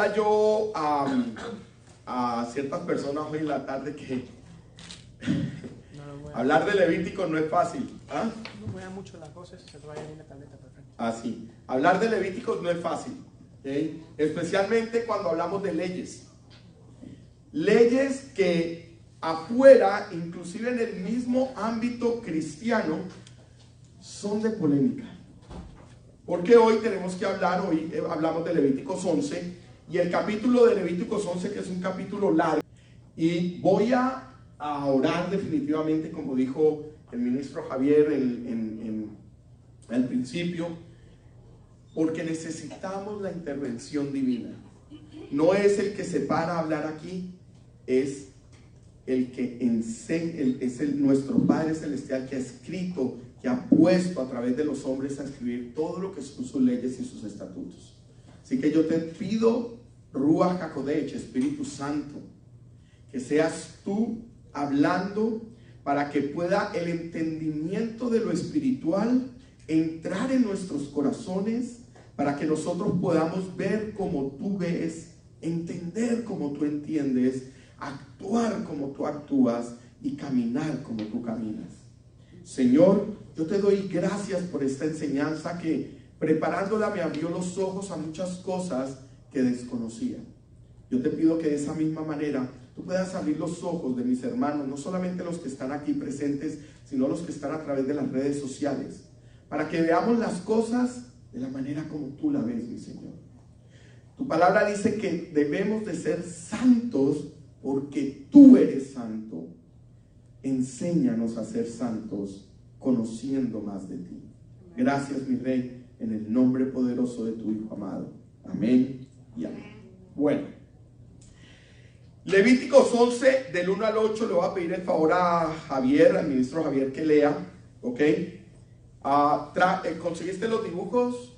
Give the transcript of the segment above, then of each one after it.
decía yo a ciertas personas hoy en la tarde que hablar de Levítico no es fácil. ¿Ah? No mueva mucho las voces, se te vaya bien la tableta, perfecto. Así. Hablar de Levíticos no es fácil, ¿okay? Especialmente cuando hablamos de leyes. Leyes que afuera, inclusive en el mismo ámbito cristiano, son de polémica. Porque hoy tenemos que hablar, hoy hablamos de Levíticos 11, y el capítulo de Levíticos 11, que es un capítulo largo, y voy a orar definitivamente, como dijo el ministro Javier al principio, porque necesitamos la intervención divina. No es el que se para a hablar aquí, es el que enseña, nuestro Padre Celestial que ha escrito, que ha puesto a través de los hombres a escribir todo lo que son sus leyes y sus estatutos. Así que yo te pido, Ruach HaKodesh, Espíritu Santo, que seas tú hablando para que pueda el entendimiento de lo espiritual entrar en nuestros corazones, para que nosotros podamos ver como tú ves, entender como tú entiendes, actuar como tú actúas y caminar como tú caminas. Señor, yo te doy gracias por esta enseñanza que preparándola me abrió los ojos a muchas cosas que desconocía. Yo te pido que de esa misma manera tú puedas abrir los ojos de mis hermanos, no solamente los que están aquí presentes, sino los que están a través de las redes sociales, para que veamos las cosas de la manera como tú la ves, mi Señor. Tu palabra dice que debemos de ser santos porque tú eres santo. Enséñanos a ser santos conociendo más de ti. Gracias, mi Rey, en el nombre poderoso de tu Hijo amado. Amén y amén. Bueno, Levíticos 11 del 1 al 8, le voy a pedir el favor a Javier, al ministro Javier, que lea, ¿ok? ¿Conseguiste los dibujos?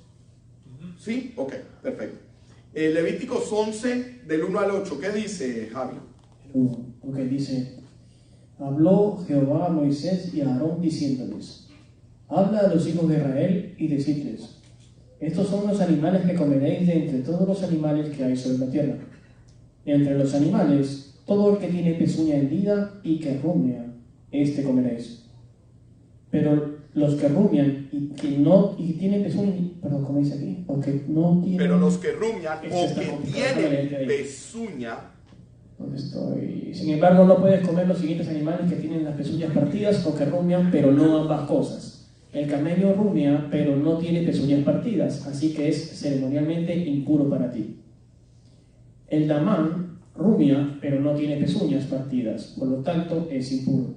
¿Sí? Ok, perfecto. Levíticos 11 del 1 al 8, ¿qué dice, Javi? Ok, dice: habló Jehová a Moisés y a Aarón diciéndoles: habla a los hijos de Israel y decidles: estos son los animales que comeréis de entre todos los animales que hay sobre la tierra. Entre los animales, todo el que tiene pezuña hendida y que rumia, este comeréis. Pero los que rumian y tienen pezuña, perdón, ¿cómo dice aquí? O que no tienen, pero los que rumian o que tienen pezuña. Sin embargo, no puedes comer los siguientes animales que tienen las pezuñas partidas o que rumian, pero no ambas cosas. El camello rumia, pero no tiene pezuñas partidas, así que es ceremonialmente impuro para ti. El damán rumia, pero no tiene pezuñas partidas, por lo tanto es impuro.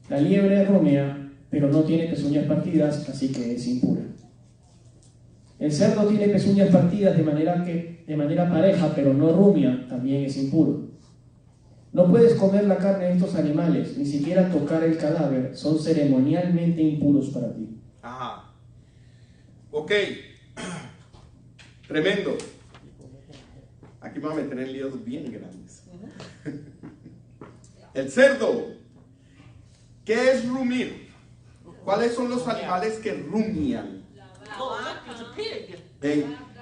La liebre rumia, pero no tiene pezuñas partidas, así que es impura. El cerdo tiene pezuñas partidas de manera pareja, pero no rumia, también es impuro. No puedes comer la carne de estos animales, ni siquiera tocar el cadáver, son ceremonialmente impuros para ti. Ajá. Ok. Tremendo. Aquí me voy a meter en líos bien grandes. El cerdo. ¿Qué es rumir? ¿Cuáles son los animales que rumian?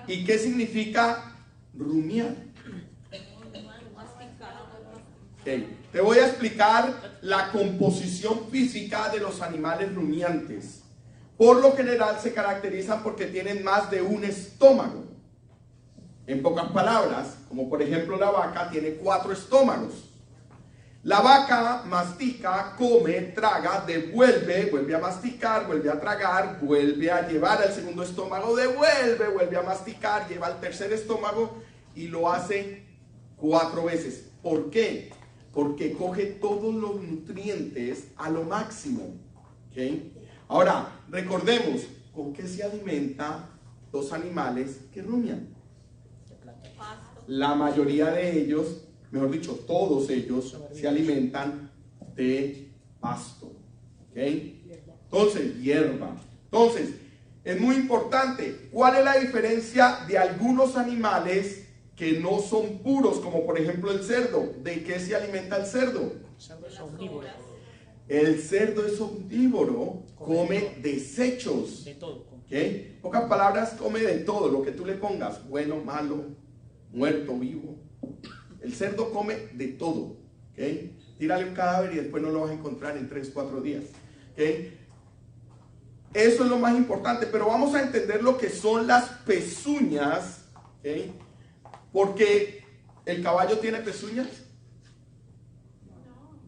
¿Y qué significa rumiar? Te voy a explicar la composición física de los animales rumiantes. Por lo general se caracterizan porque tienen más de un estómago. En pocas palabras, como por ejemplo la vaca tiene 4 estómagos. La vaca mastica, come, traga, devuelve, vuelve a masticar, vuelve a tragar, vuelve a llevar al segundo estómago, devuelve, vuelve a masticar, lleva al tercer estómago y lo hace 4 veces. ¿Por qué? Porque coge todos los nutrientes a lo máximo. ¿Okay? Ahora, recordemos, ¿con qué se alimentan los animales que rumian? La mayoría de ellos, mejor dicho, todos ellos se alimentan de pasto. ¿Okay? Entonces, hierba. Entonces, es muy importante. ¿Cuál es la diferencia de algunos animales que no son puros, como por ejemplo el cerdo? ¿De qué se alimenta el cerdo? El cerdo es omnívoro. El cerdo es omnívoro, come desechos. De todo. ¿Okay? En pocas palabras, come de todo, lo que tú le pongas, bueno, malo, muerto, vivo. El cerdo come de todo, ¿ok? Tírale un cadáver y después no lo vas a encontrar en 3, 4 días, ¿ok? Eso es lo más importante, pero vamos a entender lo que son las pezuñas, ¿ok? Porque el caballo tiene pezuñas.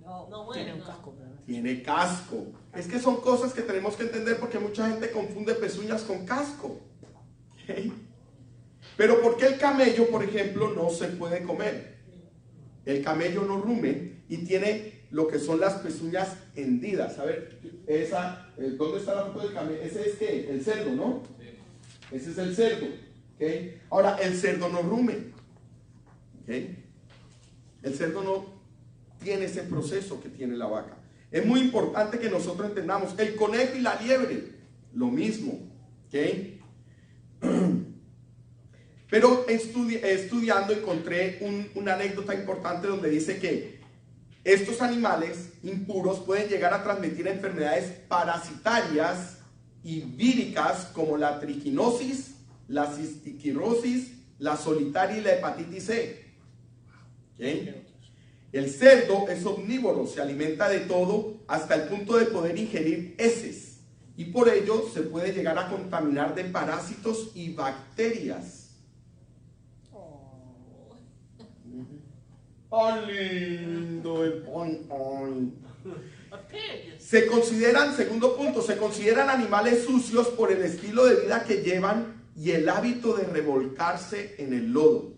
No, tiene un casco. Tiene casco. Es que son cosas que tenemos que entender porque mucha gente confunde pezuñas con casco, ¿ok? Pero ¿por qué el camello, por ejemplo, no se puede comer? El camello no rume y tiene lo que son las pezuñas hendidas. A ver, ¿dónde está la foto del camello? Ese es ¿qué? El cerdo, ¿no? Ese es el cerdo, ¿ok? Ahora, el cerdo no rume, ¿ok? El cerdo no tiene ese proceso que tiene la vaca. Es muy importante que nosotros entendamos. El conejo y la liebre, lo mismo, ¿ok? Pero estudiando encontré una anécdota importante donde dice que estos animales impuros pueden llegar a transmitir enfermedades parasitarias y víricas como la triquinosis, la cisticercosis, la solitaria y la hepatitis C. ¿Okay? El cerdo es omnívoro, se alimenta de todo hasta el punto de poder ingerir heces y por ello se puede llegar a contaminar de parásitos y bacterias. ¡Oh, lindo el pon! Se consideran, segundo punto, se consideran animales sucios por el estilo de vida que llevan y el hábito de revolcarse en el lodo.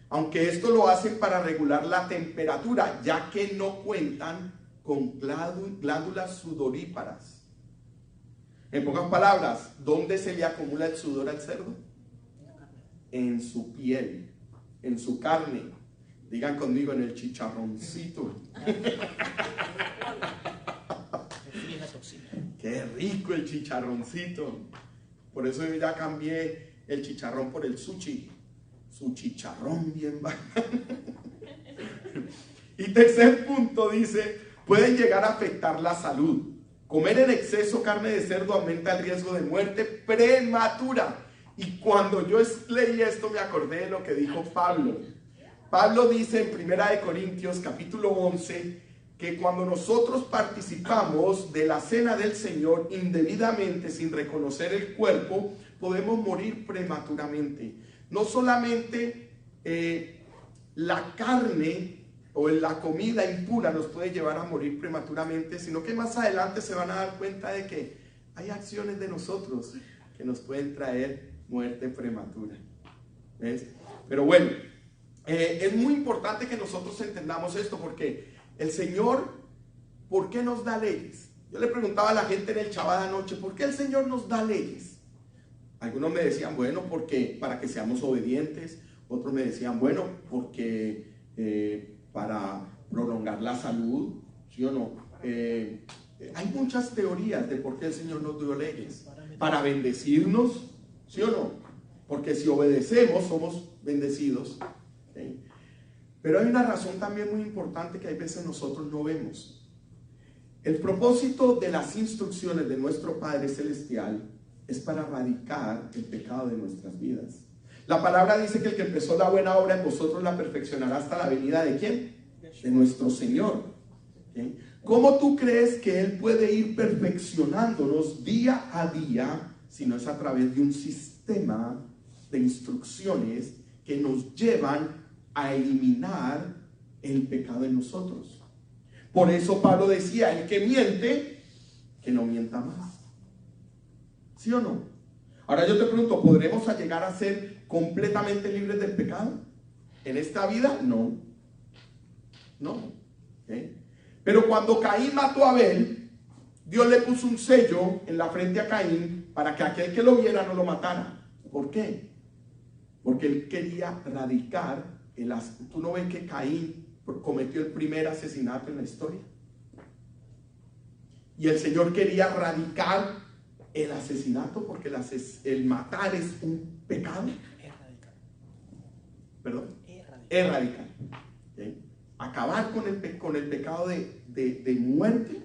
Aunque esto lo hacen para regular la temperatura, ya que no cuentan con glándulas sudoríparas. En pocas palabras, ¿dónde se le acumula el sudor al cerdo? En su piel, en su carne. Digan conmigo, en el chicharroncito. Qué rico el chicharroncito. Por eso yo ya cambié el chicharrón por el sushi. Su chicharrón bien bacán. Y tercer punto dice, pueden llegar a afectar la salud. Comer en exceso carne de cerdo aumenta el riesgo de muerte prematura. Y cuando yo leí esto me acordé de lo que dijo Pablo. Pablo dice en 1 Corintios capítulo 11 que cuando nosotros participamos de la cena del Señor indebidamente sin reconocer el cuerpo, podemos morir prematuramente. No solamente la carne o la comida impura nos puede llevar a morir prematuramente, sino que más adelante se van a dar cuenta de que hay acciones de nosotros que nos pueden traer muerte prematura. ¿Ves? Pero bueno, es muy importante que nosotros entendamos esto porque el Señor, ¿por qué nos da leyes? Yo le preguntaba a la gente en el Shabbat anoche, ¿por qué el Señor nos da leyes? Algunos me decían, bueno, porque para que seamos obedientes. Otros me decían, bueno, porque para prolongar la salud, ¿sí o no? Hay muchas teorías de por qué el Señor nos dio leyes. Para bendecirnos, ¿sí o no? Porque si obedecemos, somos bendecidos. ¿Sí? Pero hay una razón también muy importante que hay veces nosotros no vemos. El propósito de las instrucciones de nuestro Padre Celestial es para erradicar el pecado de nuestras vidas. La palabra dice que el que empezó la buena obra en vosotros la perfeccionará hasta la venida ¿de quién? De nuestro Señor. ¿Sí? ¿Cómo tú crees que Él puede ir perfeccionándonos día a día si no es a través de un sistema de instrucciones que nos llevan a eliminar el pecado en nosotros? Por eso Pablo decía, el que miente, que no mienta más. ¿Sí o no? Ahora yo te pregunto, ¿podremos llegar a ser completamente libres del pecado? ¿En esta vida? No. No. ¿Okay? Pero cuando Caín mató a Abel, Dios le puso un sello en la frente a Caín para que aquel que lo viera no lo matara. ¿Por qué? Porque él quería erradicar el asesinato. ¿Tú no ves que Caín cometió el primer asesinato en la historia? Y el Señor quería erradicar el asesinato porque el matar es un pecado. Es radical. ¿Perdón? Es radical. Es radical. ¿Okay? Acabar con el pecado de muerte.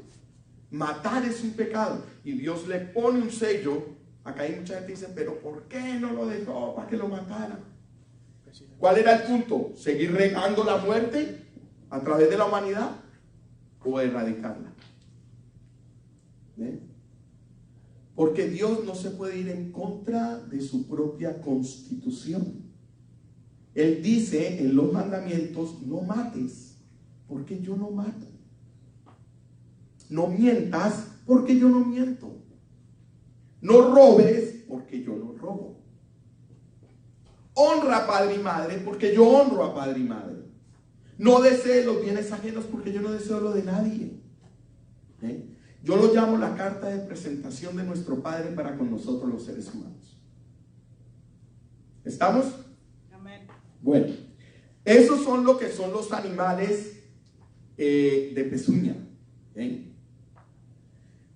Matar es un pecado. Y Dios le pone un sello. Acá hay mucha gente que dice, pero ¿por qué no lo dejó para que lo matara? ¿Cuál era el punto? ¿Seguir regando la muerte a través de la humanidad o erradicarla? ¿Ven? Porque Dios no se puede ir en contra de su propia constitución. Él dice en los mandamientos: no mates, porque yo no mato. No mientas, porque yo no miento. No robes, porque yo no robo. Honra a padre y madre, porque yo honro a padre y madre. No desees los bienes ajenos, porque yo no deseo lo de nadie. Yo lo llamo la carta de presentación de nuestro Padre para con nosotros los seres humanos. ¿Estamos? Amén. Bueno, esos son lo que son los animales de pezuña.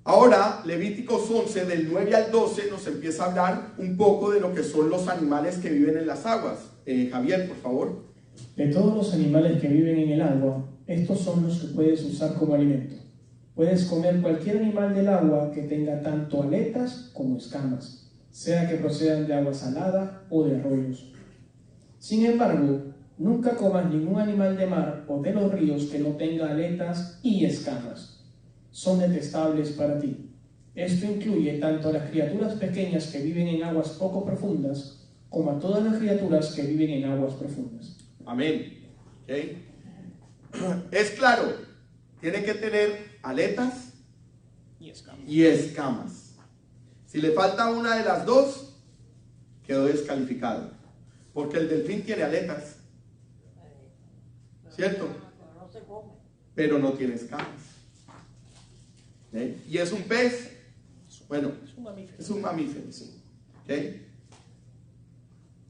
Ahora, Levíticos 11, del 9 al 12, nos empieza a hablar un poco de lo que son los animales que viven en las aguas. Javier, por favor. De todos los animales que viven en el agua, estos son los que puedes usar como alimento. Puedes comer cualquier animal del agua que tenga tanto aletas como escamas, sea que procedan de agua salada o de arroyos. Sin embargo, nunca comas ningún animal de mar o de los ríos que no tenga aletas y escamas. Son detestables para ti. Esto incluye tanto a las criaturas pequeñas que viven en aguas poco profundas, como a todas las criaturas que viven en aguas profundas. Amén. ¿Okay? Es claro, tiene que tener aletas y escamas. Si le falta una de las dos, quedó descalificado. Porque el delfín tiene aletas, ¿cierto? Pero no tiene escamas. Y es un pez. Bueno, es un mamífero, sí. ¿Okay?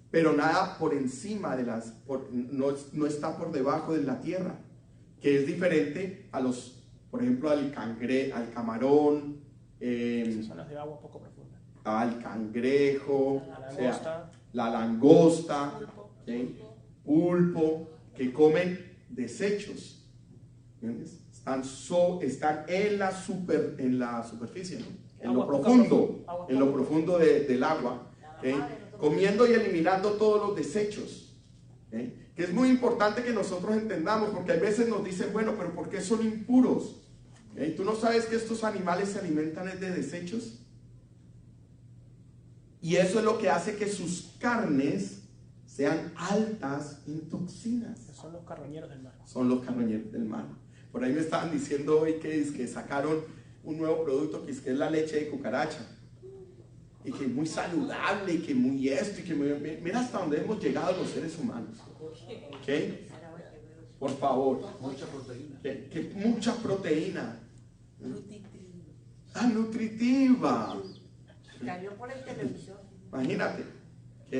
Pero nada por encima de las, no está por debajo de la tierra, que es diferente a los, por ejemplo, al camarón, Son las de agua poco profunda. al cangrejo, La o sea, langosta. la langosta, Pulpo. ¿sí? Pulpo, que comen desechos. ¿Entiendes? Están en la superficie, ¿no? En lo Agua poco profundo, agua en lo poco profundo del agua, ¿sí? Comiendo y eliminando todos los desechos, ¿sí? Que es muy importante que nosotros entendamos, porque a veces nos dicen, bueno, pero ¿por qué son impuros? ¿Sí? ¿Tú no sabes que estos animales se alimentan de desechos? Y eso es lo que hace que sus carnes sean altas en toxinas. Son los carroñeros del mar. Son los carroñeros del mar. Por ahí me estaban diciendo hoy que sacaron un nuevo producto que es la leche de cucaracha. Y que es muy saludable, y que muy esto, y que muy... Mira hasta dónde hemos llegado los seres humanos. ¿Ok? Por favor. Mucha proteína. Que mucha proteína. Ah, nutritiva. Salió por el televisor. Imagínate. ¿Ok?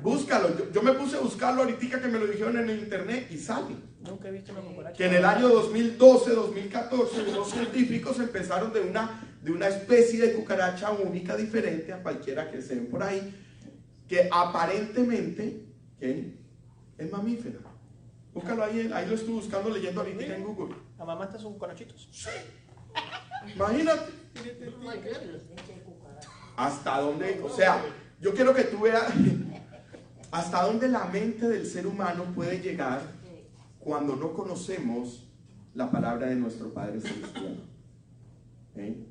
Búscalo. Yo me puse a buscarlo ahorita que me lo dijeron en el internet y sale. Nunca he visto una cucaracha. Que en el año 2012, 2014, unos científicos empezaron de una especie de cucaracha única, diferente a cualquiera que se ven por ahí, que aparentemente, ¿okay?, es mamífera. Búscalo ahí lo estuve buscando, leyendo ahorita en Google. La mamá está sus cucarachitos. Imagínate. Hasta dónde, o sea, yo quiero que tú veas hasta dónde la mente del ser humano puede llegar cuando no conocemos la palabra de nuestro Padre Celestial. ¿Okay?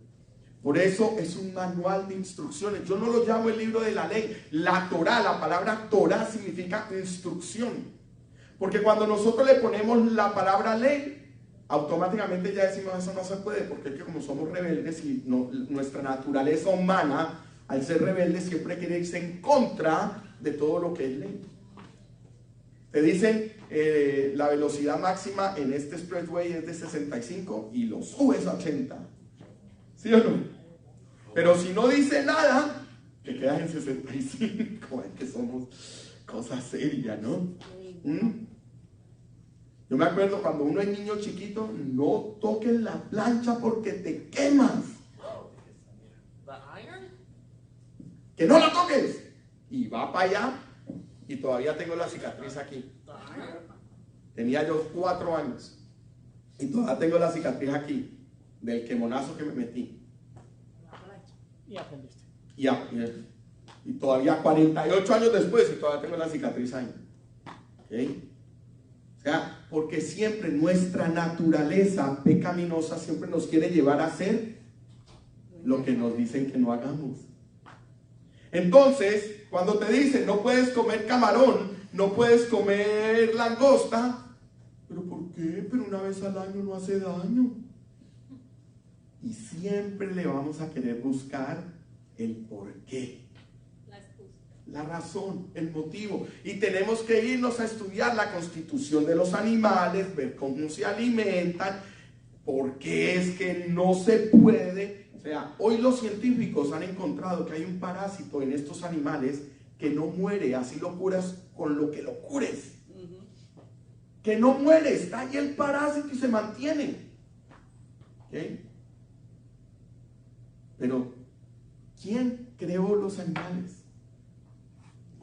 Por eso es un manual de instrucciones. Yo no lo llamo el libro de la ley. La Torá, la palabra Torá significa instrucción. Porque cuando nosotros le ponemos la palabra ley, automáticamente ya decimos eso no se puede, porque es que como somos rebeldes y nuestra naturaleza humana, al ser rebeldes, siempre quiere irse en contra de todo lo que es ley. Te dicen la velocidad máxima en este expressway es de 65 y lo subes a 80. ¿Sí o no? Pero si no dice nada, te quedas en 65. Es que somos cosas serias, ¿no? Yo me acuerdo cuando uno es niño chiquito, no toques la plancha porque te quemas. Que no la toques. Y va para allá y todavía tengo la cicatriz aquí. Tenía yo 4 años y todavía tengo la cicatriz aquí del quemonazo que me metí. Y aprendiste. Y Y todavía 48 años después, y todavía tengo la cicatriz ahí. ¿Okay? O sea, porque siempre nuestra naturaleza pecaminosa siempre nos quiere llevar a hacer lo que nos dicen que no hagamos. Entonces, cuando te dicen no puedes comer camarón, no puedes comer langosta, ¿pero por qué? Pero una vez al año no hace daño. Y siempre le vamos a querer buscar el por qué, la razón, el motivo. Y tenemos que irnos a estudiar la constitución de los animales, ver cómo se alimentan, por qué es que no se puede. O sea, hoy los científicos han encontrado que hay un parásito en estos animales que no muere, así lo curas con lo que lo cures. Que no muere, está ahí el parásito y se mantiene. ¿Okay? Pero, ¿quién creó los animales?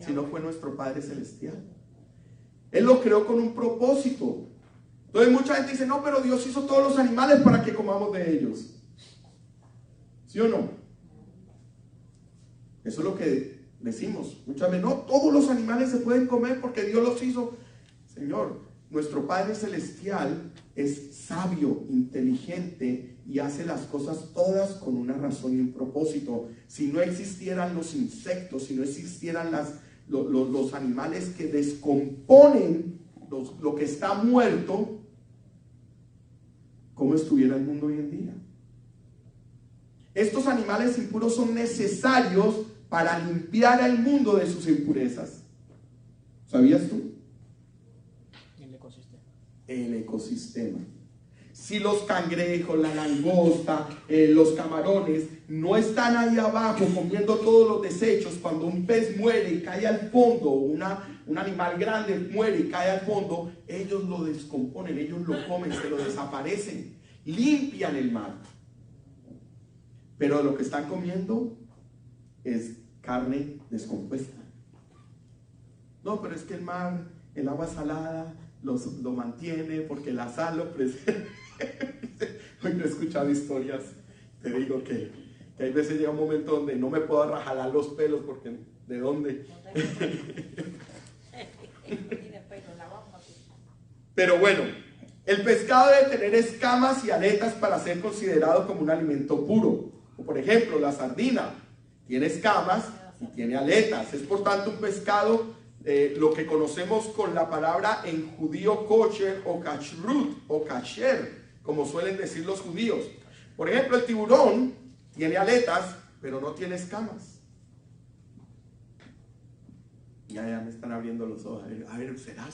Si no fue nuestro Padre Celestial. Él lo creó con un propósito. Entonces mucha gente dice, no, pero Dios hizo todos los animales para que comamos de ellos. ¿Sí o no? Eso es lo que decimos. Muchas veces, no, todos los animales se pueden comer porque Dios los hizo. Señor, nuestro Padre Celestial es sabio, inteligente y hace las cosas todas con una razón y un propósito. Si no existieran los insectos, si no existieran los animales que descomponen lo que está muerto, ¿cómo estuviera el mundo hoy en día? Estos animales impuros son necesarios para limpiar al mundo de sus impurezas. ¿Sabías tú? El ecosistema. Si los cangrejos, la langosta, los camarones no están ahí abajo comiendo todos los desechos, cuando un pez muere y cae al fondo, un animal grande muere y cae al fondo, ellos lo descomponen, ellos lo comen, se lo desaparecen, limpian el mar. Pero lo que están comiendo es carne descompuesta. No, pero es que el mar, el agua salada lo mantiene porque la sal lo preserva. Hoy no he escuchado historias, te digo que hay veces llega un momento donde no me puedo rajalar los pelos porque ¿de dónde? Pero bueno, el pescado debe tener escamas y aletas para ser considerado como un alimento puro. O por ejemplo, la sardina tiene escamas y tiene aletas. Es por tanto un pescado, lo que conocemos con la palabra en judío kosher o kashrut o kasher, como suelen decir los judíos. Por ejemplo, el tiburón tiene aletas, pero no tiene escamas. Ya me están abriendo los ojos. A ver, será.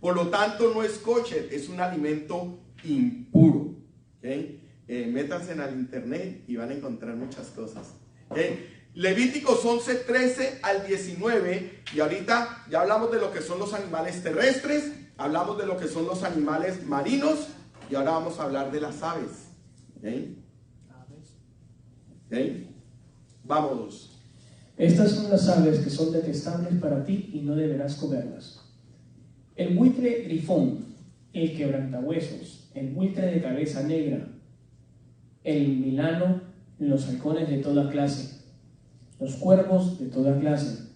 Por lo tanto, no es kosher, es un alimento impuro. ¿Okay? Métanse en el internet y van a encontrar muchas cosas. ¿Okay? Levíticos 11, 13 al 19. Y ahorita ya hablamos de lo que son los animales terrestres, hablamos de lo que son los animales marinos y ahora vamos a hablar de las aves. ¿Okay? ¿Okay? Vámonos. Estas son las aves que son detestables para ti y no deberás comerlas. El buitre grifón, el quebrantahuesos, el buitre de cabeza negra, el milano, los halcones de toda clase, los cuervos de toda clase,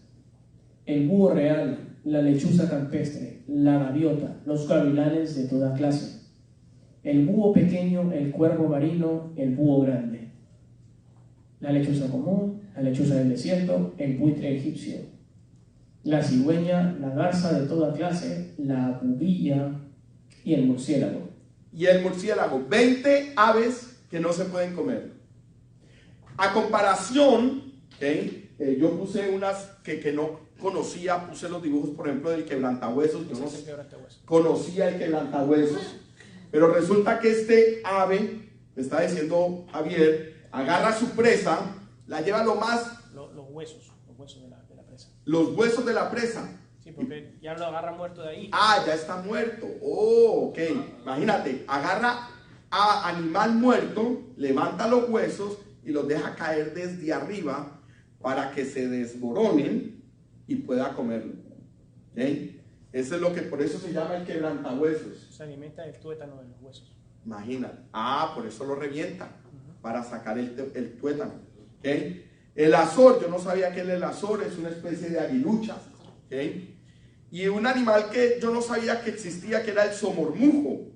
el búho real, la lechuza campestre, la gaviota, los gavilanes de toda clase, el búho pequeño, el cuervo marino, el búho grande, la lechuza común, la lechuza del desierto, el buitre egipcio, la cigüeña, la garza de toda clase, la bubilla y el murciélago. Y el murciélago, 20 aves que no se pueden comer. A comparación, ¿okay? Yo puse unas que no conocía, puse los dibujos, por ejemplo, del quebrantahuesos. Yo no conocía el quebrantahuesos, pero resulta que este ave, me está diciendo Javier, agarra su presa, la lleva lo más... Los huesos de la presa. Los huesos de la presa. Sí, porque ya lo agarra muerto de ahí. Ah, ya está muerto. Oh, ok. Imagínate, agarra a animal muerto, levanta los huesos y los deja caer desde arriba para que se desmoronen y pueda comerlo. ¿Okay? Eso es lo que, por eso se llama el quebrantahuesos. Se alimenta del tuétano de los huesos. Imagínate. Ah, por eso lo revienta, para sacar el tuétano. ¿Okay? El azor, yo no sabía que el azor es una especie de aguilucha. ¿Okay? Y un animal que yo no sabía que existía, que era el somormujo.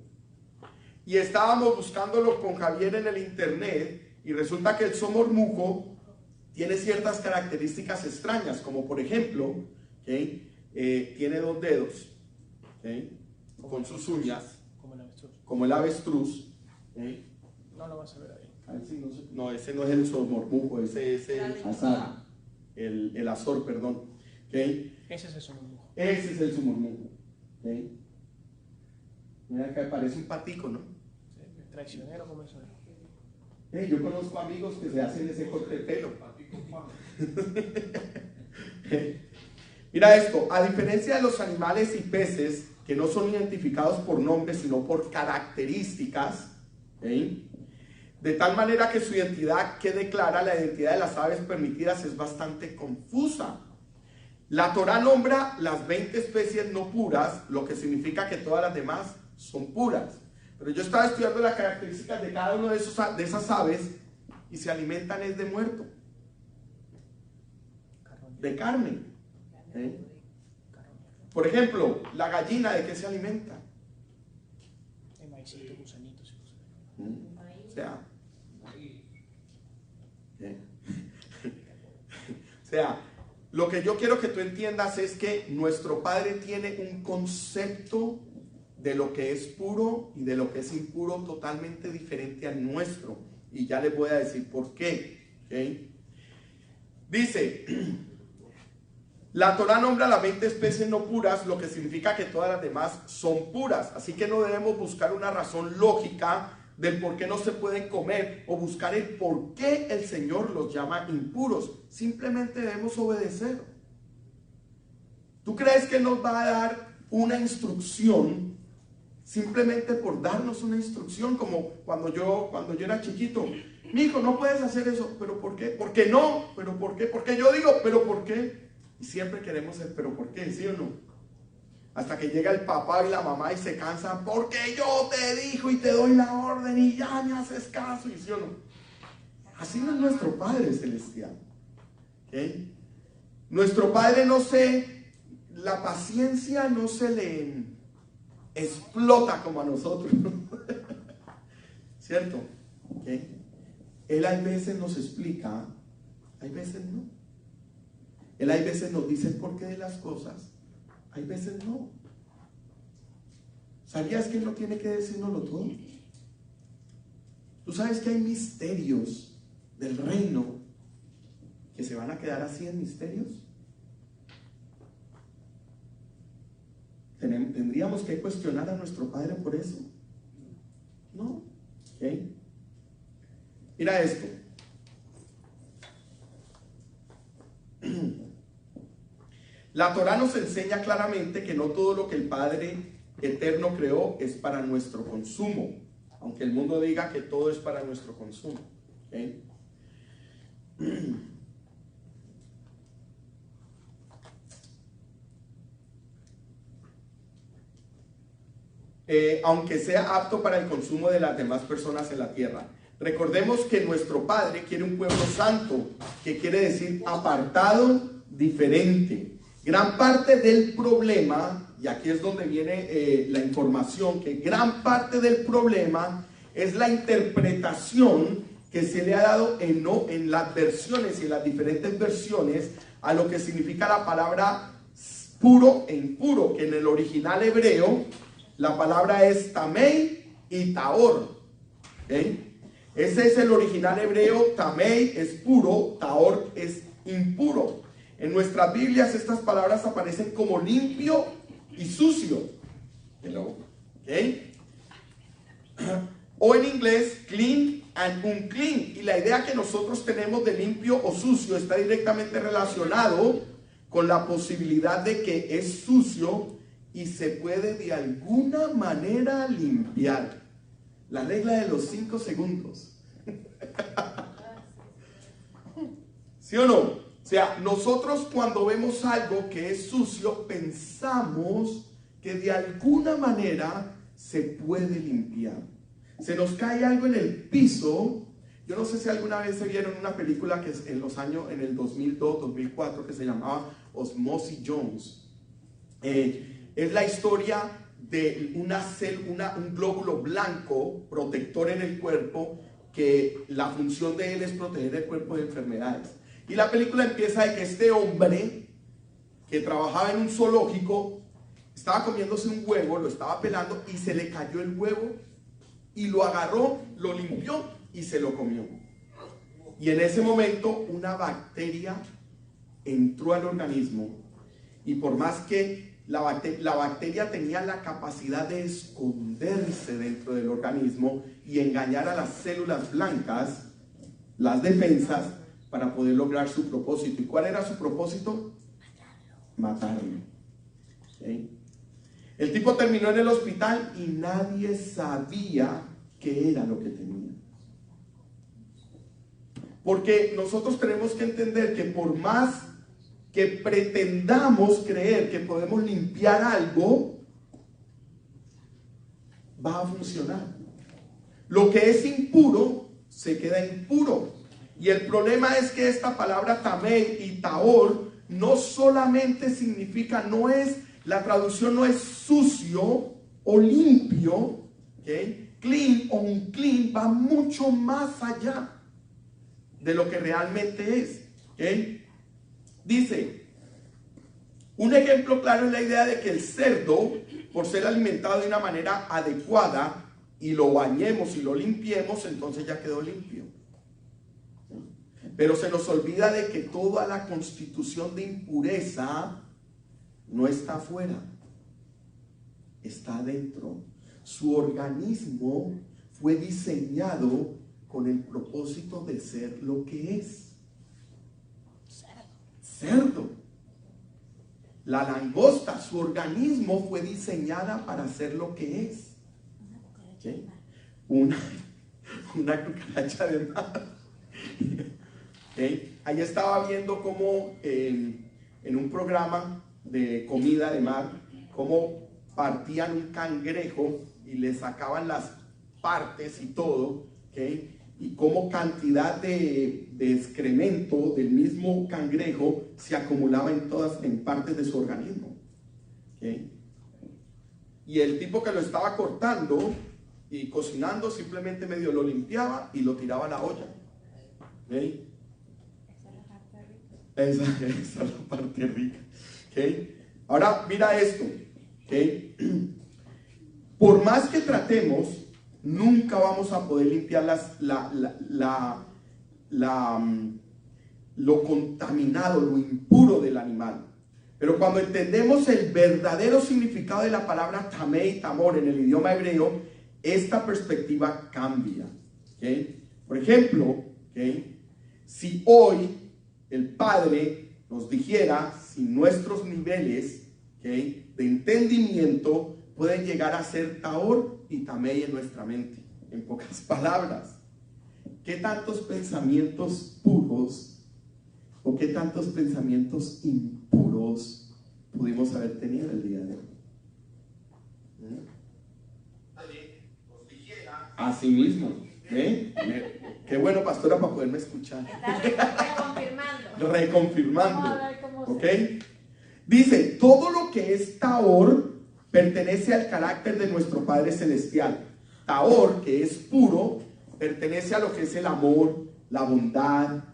Y estábamos buscándolo con Javier en el internet, y resulta que el somormujo tiene ciertas características extrañas, como por ejemplo, ¿okay? Tiene 2 dedos, ¿okay? Con sus uñas, Como el avestruz. como el avestruz. ¿Okay? No lo vas a ver ahí. A ver si no, ese no es el somormujo, ese es el azar, el azor, perdón. ¿Okay? Ese es el somormujo. Ese es el somormujo. ¿Okay? Mira que parece un patico, ¿no? Sí, traicionero como eso. Yo conozco amigos que se hacen ese corte de pelo. Mira esto, a diferencia de los animales y peces que no son identificados por nombres sino por características, ¿okay? De tal manera que su identidad quede clara, la identidad de las aves permitidas es bastante confusa. La Torá nombra las 20 especies no puras, lo que significa que todas las demás son puras. Pero yo estaba estudiando las características de cada uno de esas aves y se alimentan es de muerto, de carne. ¿Eh? Por ejemplo, la gallina, ¿de qué se alimenta? De maicitos, gusanitos. O sea, o sea, lo que yo quiero que tú entiendas es que nuestro Padre tiene un concepto de lo que es puro y de lo que es impuro totalmente diferente al nuestro. Y ya les voy a decir por qué. ¿Okay? Dice, la Torá nombra las 20 especies no puras, lo que significa que todas las demás son puras. Así que no debemos buscar una razón lógica del por qué no se pueden comer o buscar el por qué el Señor los llama impuros. Simplemente debemos obedecer. ¿Tú crees que nos va a dar una instrucción simplemente por darnos una instrucción? Como cuando yo era chiquito, mi hijo, no puedes hacer eso. ¿Pero por qué? ¿Por qué no? ¿Pero por qué? Porque yo digo, ¿pero por qué? Y siempre queremos el ¿pero por qué? ¿Sí o no? Hasta que llega el papá y la mamá y se cansan, porque yo te dijo y te doy la orden y ya me haces caso, ¿y sí o no? Así no es nuestro Padre Celestial. ¿Okay? Nuestro Padre la paciencia no se le explota como a nosotros. ¿Cierto? ¿Okay? Él hay veces nos explica, hay veces no. Él hay veces nos dice el porqué de las cosas, hay veces no. ¿Sabías que Él no tiene que decírnoslo todo? ¿Tú sabes que hay misterios del reino que se van a quedar así en misterios? ¿Tendríamos que cuestionar a nuestro Padre por eso? No. ¿Okay? Mira esto. La Torá nos enseña claramente que no todo lo que el Padre Eterno creó es para nuestro consumo, aunque el mundo diga que todo es para nuestro consumo. ¿Okay? Aunque sea apto para el consumo de las demás personas en la tierra. Recordemos que nuestro Padre quiere un pueblo santo, que quiere decir apartado, diferente. Gran parte del problema, y aquí es donde viene la información, que gran parte del problema es la interpretación que se le ha dado en las versiones y en las diferentes versiones a lo que significa la palabra puro e impuro, que en el original hebreo la palabra es tamei y taor. ¿Okay? Ese es el original hebreo. Tamei es puro, taor es impuro. En nuestras Biblias estas palabras aparecen como limpio y sucio. ¿Okay? O en inglés, clean and unclean. Y la idea que nosotros tenemos de limpio o sucio está directamente relacionado con la posibilidad de que es sucio y se puede de alguna manera limpiar. La regla de los 5 segundos. ¿Sí o no? O sea, nosotros cuando vemos algo que es sucio, pensamos que de alguna manera se puede limpiar. Se nos cae algo en el piso Yo no sé si alguna vez se vieron una película que es en los años, en el 2002, 2004, que se llamaba Osmosis Jones. Es la historia de un glóbulo blanco protector en el cuerpo, que la función de él es proteger el cuerpo de enfermedades. Y la película empieza de que este hombre que trabajaba en un zoológico estaba comiéndose un huevo, lo estaba pelando y se le cayó el huevo y lo agarró, lo limpió y se lo comió. Y en ese momento una bacteria entró al organismo, y por más que la bacteria tenía la capacidad de esconderse dentro del organismo y engañar a las células blancas, las defensas, para poder lograr su propósito. ¿Y cuál era su propósito? Matarlo. ¿Okay? El tipo terminó en el hospital y nadie sabía qué era lo que tenía. Porque nosotros tenemos que entender que por más que pretendamos creer que podemos limpiar algo, va a funcionar. Lo que es impuro se queda impuro. Y el problema es que esta palabra tamei y taor no solamente significa, la traducción no es sucio o limpio, ¿okay? Clean o unclean va mucho más allá de lo que realmente es, ¿okay? Dice, un ejemplo claro es la idea de que el cerdo, por ser alimentado de una manera adecuada, y lo bañemos y lo limpiemos, entonces ya quedó limpio. Pero se nos olvida de que toda la constitución de impureza no está afuera, está adentro. Su organismo fue diseñado con el propósito de ser lo que es. Cerdo. La langosta, su organismo fue diseñada para ser lo que es. ¿Sí? Una cucaracha de mar. ¿Okay? Ahí estaba viendo cómo en un programa de comida de mar, cómo partían un cangrejo y le sacaban las partes y todo, ¿okay? Y cómo cantidad de excremento del mismo cangrejo se acumulaba en partes de su organismo, ¿okay? Y el tipo que lo estaba cortando y cocinando simplemente medio lo limpiaba y lo tiraba a la olla, ¿okay? Esa es la parte rica, ¿okay? Ahora mira esto, ¿okay? Por más que tratemos, nunca vamos a poder limpiar lo contaminado, lo impuro del animal. Pero cuando entendemos el verdadero significado de la palabra tamei, tamor en el idioma hebreo, esta perspectiva cambia, ¿okay? Por ejemplo, ¿okay? Si hoy el Padre nos dijera si nuestros niveles, ¿okay?, de entendimiento pueden llegar a ser taor y tamei en nuestra mente. En pocas palabras, ¿qué tantos pensamientos puros o qué tantos pensamientos impuros pudimos haber tenido el día de hoy? Así mismo, ¿eh? Qué bueno, pastora, para poderme escuchar. Reconfirmando. ¿Ok? Dice, todo lo que es taor pertenece al carácter de nuestro Padre Celestial. Taor, que es puro, pertenece a lo que es el amor, la bondad.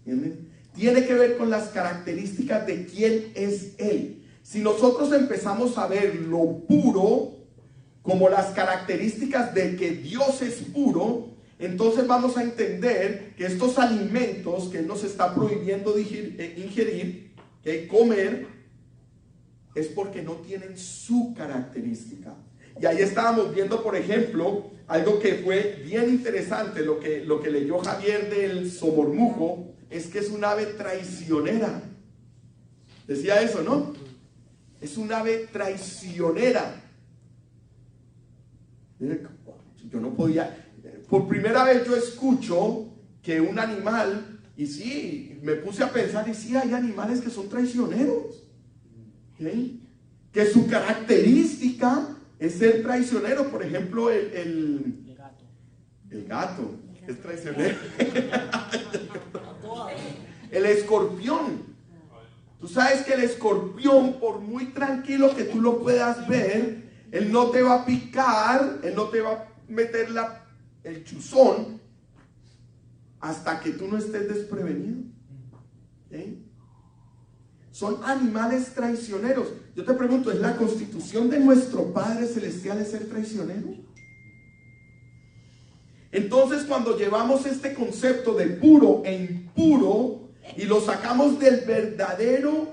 ¿Entiendes? Tiene que ver con las características de quién es Él. Si nosotros empezamos a ver lo puro como las características de que Dios es puro, entonces vamos a entender que estos alimentos que Él nos está prohibiendo ingerir, que comer, es porque no tienen su característica. Y ahí estábamos viendo, por ejemplo, algo que fue bien interesante, lo que leyó Javier del somormujo, es que es un ave traicionera. Decía eso, ¿no? Es un ave traicionera. Yo no podía... Por primera vez yo escucho que un animal, y sí, me puse a pensar, y sí, hay animales que son traicioneros, ¿okay? Que su característica es ser traicionero. Por ejemplo, el gato. Es traicionero. El escorpión. Tú sabes que el escorpión, por muy tranquilo que tú lo puedas ver, él no te va a picar, él no te va a meter el chuzón hasta que tú no estés desprevenido. ¿Sí? Son animales traicioneros. Yo te pregunto, ¿es la constitución de nuestro Padre Celestial es ser traicionero? Entonces, cuando llevamos este concepto de puro e impuro y lo sacamos del verdadero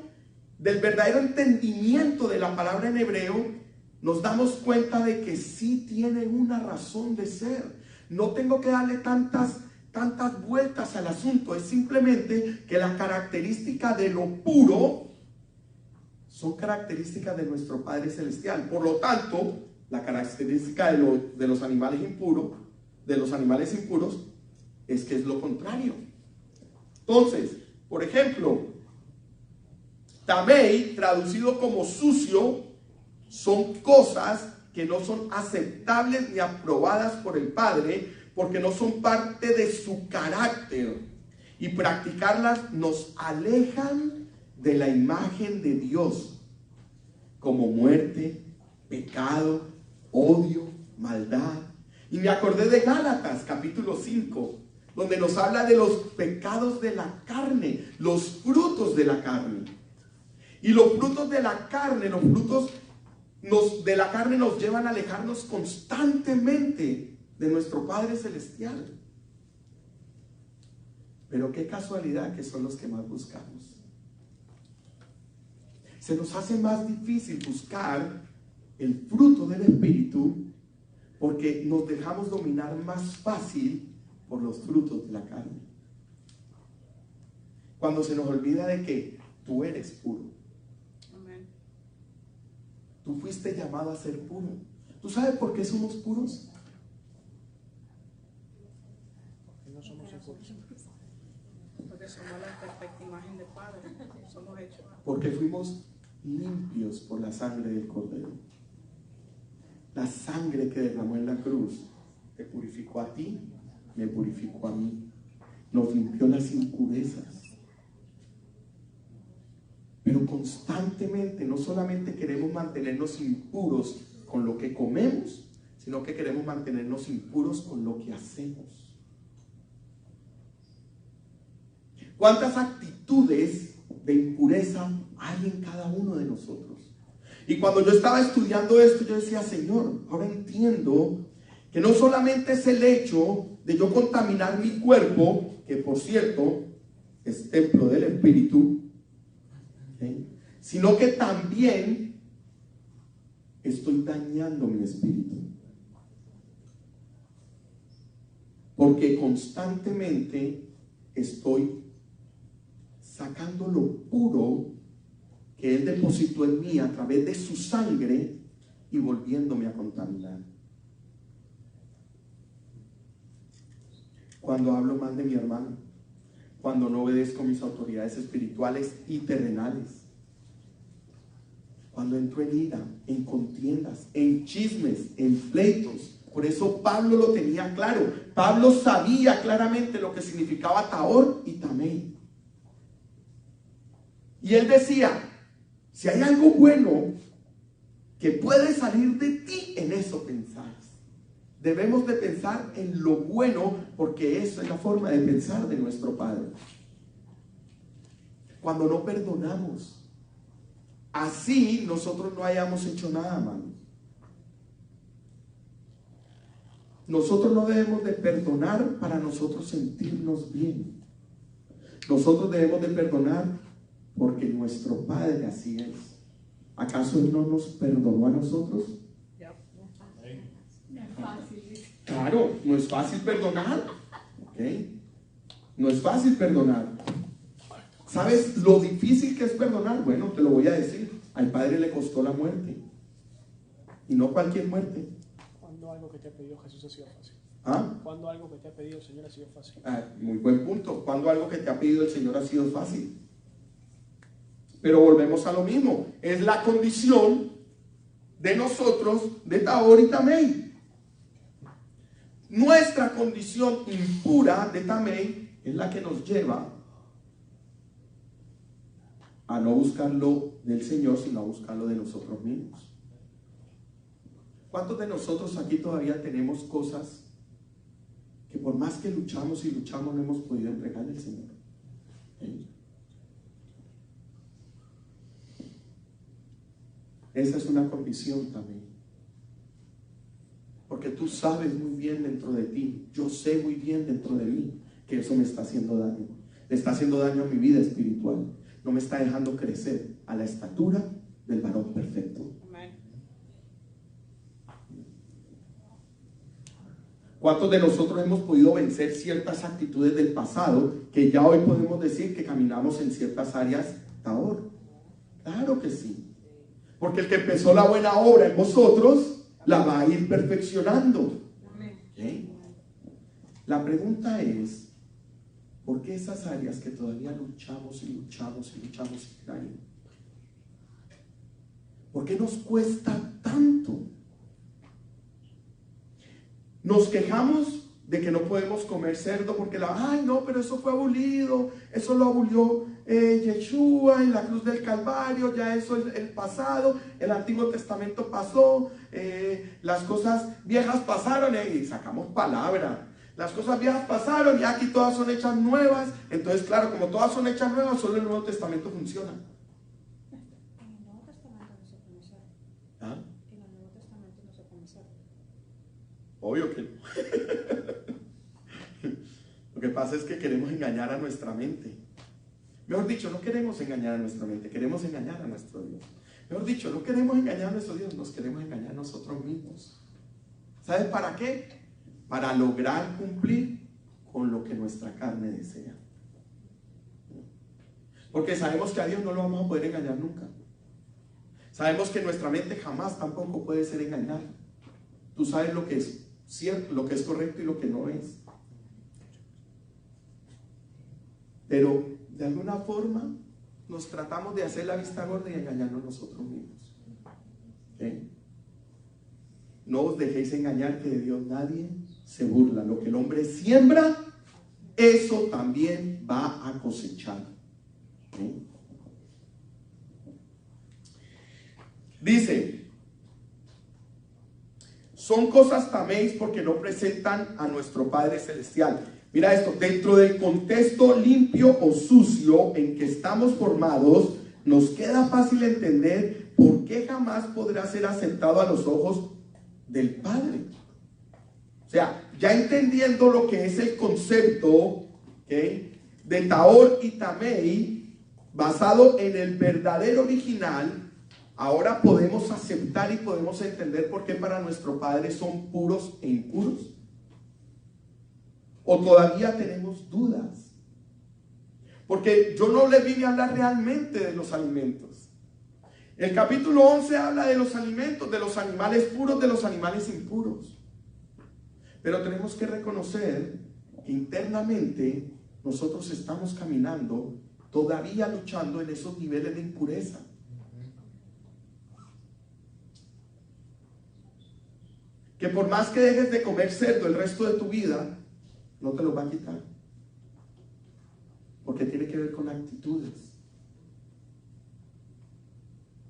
entendimiento de la palabra en hebreo, nos damos cuenta de que sí tiene una razón de ser. No tengo que darle tantas vueltas al asunto. Es simplemente que la característica de lo puro son características de nuestro Padre Celestial. Por lo tanto, la característica de los animales impuros, es que es lo contrario. Entonces, por ejemplo, tamei, traducido como sucio, son cosas que no son aceptables ni aprobadas por el Padre, porque no son parte de su carácter, y practicarlas nos alejan de la imagen de Dios, como muerte, pecado, odio, maldad. Y me acordé de Gálatas capítulo 5, donde nos habla de los pecados de la carne, los frutos de la carne. Y los frutos de la carne, de la carne nos llevan a alejarnos constantemente de nuestro Padre Celestial. Pero qué casualidad que son los que más buscamos. Se nos hace más difícil buscar el fruto del Espíritu porque nos dejamos dominar más fácil por los frutos de la carne. Cuando se nos olvida de que tú eres puro. Amén. Tú fuiste llamado a ser puro. ¿Tú sabes por qué somos puros? Porque no somos impuros. Porque somos la perfecta imagen del Padre. Somos hechos. Porque fuimos limpios por la sangre del Cordero. La sangre que derramó en la cruz te purificó a ti, me purificó a mí. Nos limpió las impurezas. Pero constantemente no solamente queremos mantenernos impuros con lo que comemos, sino que queremos mantenernos impuros con lo que hacemos. ¿Cuántas actitudes de impureza hay en cada uno de nosotros? Y cuando yo estaba estudiando esto, yo decía, Señor, ahora entiendo que no solamente es el hecho de yo contaminar mi cuerpo, que por cierto es templo del Espíritu, ¿sí?, sino que también estoy dañando mi espíritu. Porque constantemente estoy sacando lo puro que Él depositó en mí a través de su sangre y volviéndome a contaminar. Cuando hablo mal de mi hermano, cuando no obedezco mis autoridades espirituales y terrenales, cuando entro en ira, en contiendas, en chismes, en pleitos. Por eso Pablo lo tenía claro. Pablo sabía claramente lo que significaba Tahor y Tamei. Y él decía, si hay algo bueno que puede salir de ti, en eso pensás. Debemos de pensar en lo bueno, porque eso es la forma de pensar de nuestro Padre. Cuando no perdonamos, así nosotros no hayamos hecho nada malo. Nosotros no debemos de perdonar para nosotros sentirnos bien. Nosotros debemos de perdonar porque nuestro Padre así es. ¿Acaso Él no nos perdonó a nosotros? Claro, no es fácil perdonar. ¿Okay? No es fácil perdonar. ¿Sabes lo difícil que es perdonar? Bueno, te lo voy a decir. Al Padre le costó la muerte. Y no cualquier muerte. ¿Cuándo algo que te ha pedido Jesús ha sido fácil? ¿Ah? ¿Cuándo algo que te ha pedido el Señor ha sido fácil? Muy buen punto. ¿Cuándo algo que te ha pedido el Señor ha sido fácil? Pero volvemos a lo mismo. Es la condición de nosotros de Tahor y Tamei. nuestra condición impura de Tamei es la que nos lleva a no buscarlo del Señor, sino a buscarlo de nosotros mismos. ¿Cuántos de nosotros aquí todavía tenemos cosas que por más que luchamos y luchamos no hemos podido entregarle al Señor? Esa es una condición también. Porque tú sabes muy bien dentro de ti, yo sé muy bien dentro de mí que eso me está haciendo daño. Le está haciendo daño a mi vida espiritual. No me está dejando crecer a la estatura del varón perfecto. Amén. ¿Cuántos de nosotros hemos podido vencer ciertas actitudes del pasado que ya hoy podemos decir que caminamos en ciertas áreas ahora? Claro que sí. Porque el que empezó la buena obra en vosotros la va a ir perfeccionando. ¿Okay? La pregunta es, ¿por qué esas áreas que todavía luchamos y luchamos y luchamos y caen? ¿Por qué nos cuesta tanto? Nos quejamos de que no podemos comer cerdo porque ay no, pero eso fue abolido, eso lo abolió Yeshua en la cruz del Calvario, ya eso es el pasado, el Antiguo Testamento pasó, las cosas viejas pasaron y sacamos palabra. Las cosas viejas pasaron y aquí todas son hechas nuevas. Entonces, claro, como todas son hechas nuevas, solo el Nuevo Testamento funciona. En el Nuevo Testamento no se come cerdo. ¿Ah? En el Nuevo Testamento no se come cerdo. Obvio que no. Lo que pasa es que queremos engañar a nuestra mente. Mejor dicho, no queremos engañar a nuestra mente, queremos engañar a nuestro Dios. Mejor dicho, no queremos engañar a nuestro Dios, nos queremos engañar a nosotros mismos. ¿Sabes para qué? Para lograr cumplir con lo que nuestra carne desea. Porque sabemos que a Dios no lo vamos a poder engañar nunca. Sabemos que nuestra mente jamás tampoco puede ser engañada. Tú sabes lo que es cierto, lo que es correcto y lo que no es. Pero de alguna forma nos tratamos de hacer la vista gorda y engañarnos nosotros mismos. ¿Okay? No os dejéis engañar, que de Dios nadie se burla. Lo que el hombre siembra, eso también va a cosechar. ¿Okay? Dice, son cosas taméis porque no presentan a nuestro Padre Celestial. Mira esto, dentro del contexto limpio o sucio en que estamos formados, nos queda fácil entender por qué jamás podrá ser aceptado a los ojos del Padre. O sea, ya entendiendo lo que es el concepto, ¿okay?, de Tahor y Tamei, basado en el verdadero original, ahora podemos aceptar y podemos entender por qué para nuestro Padre son puros e impuros. ¿O todavía tenemos dudas? Porque yo no les vine a hablar realmente de los alimentos. El capítulo 11 habla de los alimentos, de los animales puros, de los animales impuros. Pero tenemos que reconocer que internamente nosotros estamos caminando, todavía luchando en esos niveles de impureza. Que por más que dejes de comer cerdo el resto de tu vida, no te lo va a quitar, porque tiene que ver con actitudes.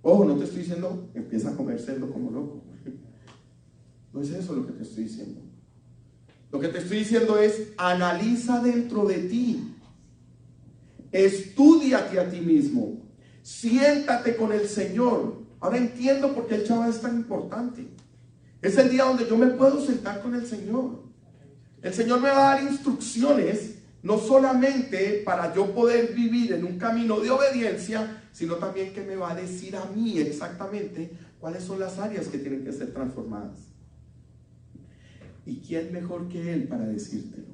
Ojo, no te estoy diciendo empieza a comer cerdo como loco. No es eso lo que te estoy diciendo. Lo que te estoy diciendo es, analiza dentro de ti, estúdiate a ti mismo, siéntate con el Señor. Ahora entiendo por qué el Shabbat es tan importante. Es el día donde yo me puedo sentar con el Señor. El Señor me va a dar instrucciones, no solamente para yo poder vivir en un camino de obediencia, sino también que me va a decir a mí exactamente cuáles son las áreas que tienen que ser transformadas. ¿Y quién mejor que Él para decírtelo?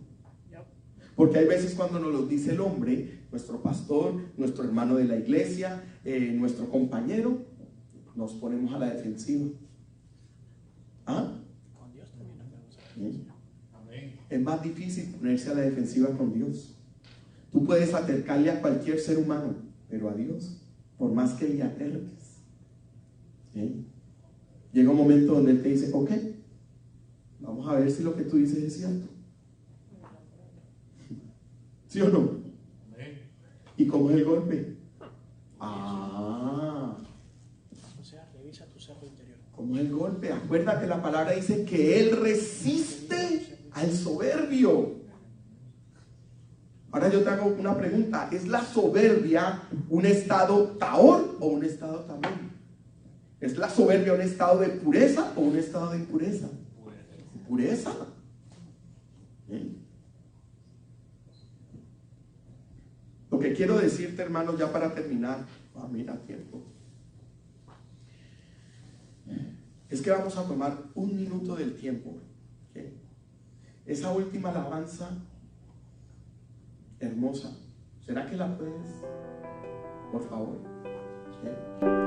Porque hay veces cuando nos lo dice el hombre, nuestro pastor, nuestro hermano de la iglesia, nuestro compañero, nos ponemos a la defensiva. ¿Ah? Con Dios también nos vemos a la defensiva. Es más difícil ponerse a la defensiva con Dios. Tú puedes acercarle a cualquier ser humano, pero a Dios, por más que le acerques, ¿sí?, llega un momento donde Él te dice, ok, Vamos a ver si lo que tú dices es cierto. ¿Sí o no? ¿Y cómo es el golpe? Ah, O sea, revisa tu cerro interior. ¿cómo es el golpe? Acuérdate, la palabra dice que Él resiste al soberbio. Ahora yo te hago una pregunta. ¿Es la soberbia un estado taor o un estado tamén? ¿Es la soberbia un estado de pureza o un estado de impureza? Pureza. ¿Eh? Lo que quiero decirte, hermanos, ya para terminar, mira, tiempo, es que vamos a tomar un minuto del tiempo. ¿Okay? Esa última alabanza hermosa, ¿será que la puedes, por favor? ¿Okay?